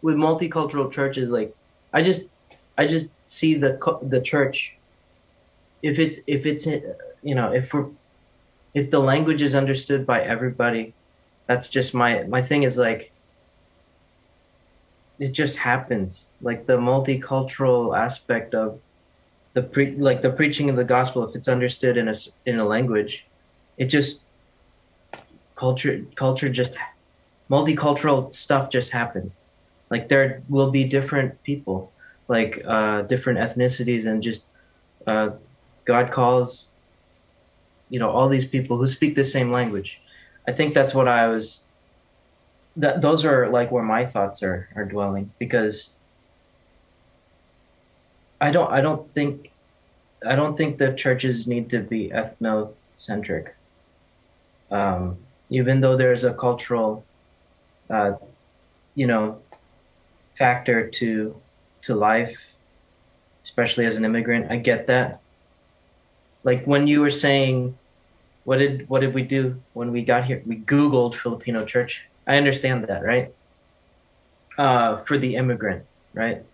with multicultural churches, like I just I just see the church, if it's if the language is understood by everybody, that's just my thing is like it just happens. Like the multicultural aspect of the preaching of the gospel, if it's understood in a language, it just culture just multicultural stuff just happens. Like there will be different people, like different ethnicities, and just uh, God calls all these people who speak the same language. I think that's what I was. Those are like where my thoughts are dwelling, because I don't think that churches need to be ethnocentric. Even though there's a cultural, uh, you know, factor to life, especially as an immigrant. I get that. Like when you were saying, what did we do when we got here? We Googled Filipino church. I understand that, right? For the immigrant, right?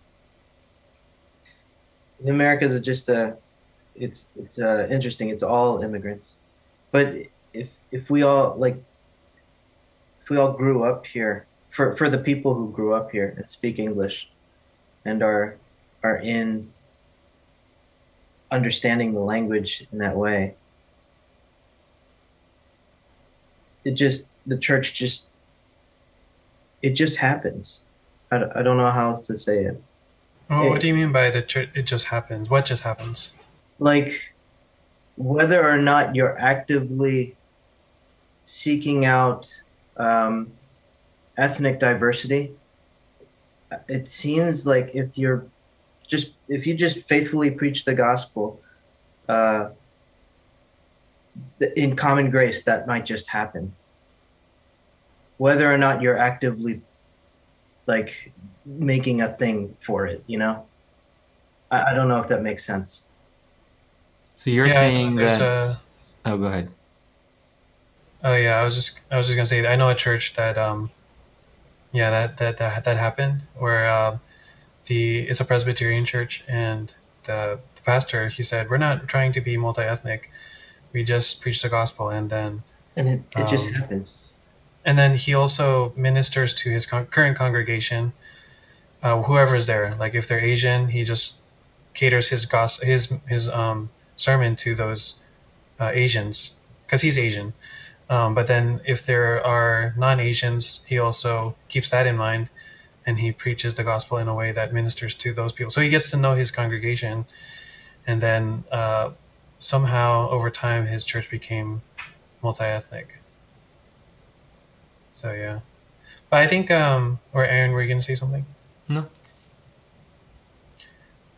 America is just it's interesting. It's all immigrants, but if we all like if we all grew up here, for the people who grew up here and speak English and are in understanding the language in that way, the church just happens. I don't know how else to say it. Oh, what do it you mean by the church? It just happens. What just happens? like whether or not you're actively seeking out um, ethnic diversity, it seems like if you just faithfully preach the gospel uh, in common grace, that might just happen. Whether or not you're actively like making a thing for it, I don't know if that makes sense. So you're Yeah, I know saying there's that? a. Oh, go ahead. Oh yeah, I was just gonna say I know a church that yeah that happened where the it's a Presbyterian church, and the pastor, he said, we're not trying to be multi-ethnic. We just preach the gospel, And it just um, happens. and then he also ministers to his current congregation, whoever is there. Like if they're Asian, he just caters his sermon to those Asians because he's Asian. But then if there are non-Asians, he also keeps that in mind, and he preaches the gospel in a way that ministers to those people. So he gets to know his congregation, and then somehow over time his church became multi-ethnic. So yeah, but I think or Aaron, were you going to say something? No.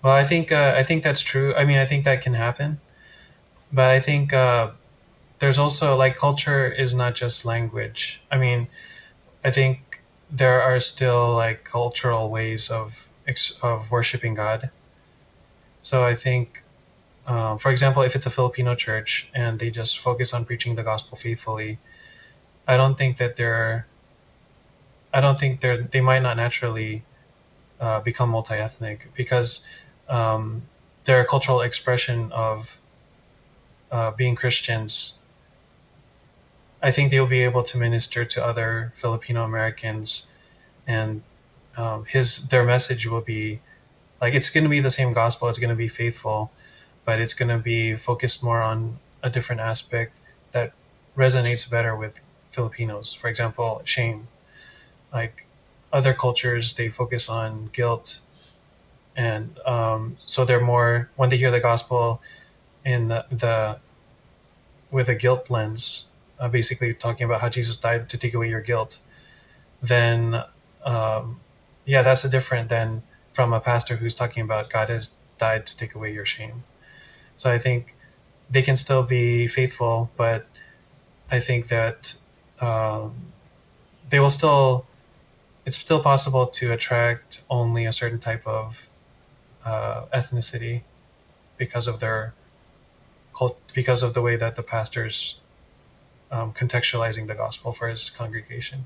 Well, I think that's true. I mean, I think that can happen, but I think there's also like culture is not just language. I mean, I think there are still like cultural ways of worshiping God. So I think, for example, if it's a Filipino church and they just focus on preaching the gospel faithfully, I don't think that they're. I don't think they might not naturally become multi-ethnic because their cultural expression of being Christians. I think they'll be able to minister to other Filipino Americans, and his their message will be like it's going to be the same gospel. It's going to be faithful, but it's going to be focused more on a different aspect that resonates better with Filipinos. For example, shame. Like other cultures, they focus on guilt, and so they're more when they hear the gospel in the with a guilt lens, basically talking about how Jesus died to take away your guilt. Then, um, yeah, that's a different than from a pastor who's talking about God has died to take away your shame. So I think they can still be faithful, but I think that um, they will still. It's still possible to attract only a certain type of ethnicity because of their because of the way that the pastor's contextualizing the gospel for his congregation.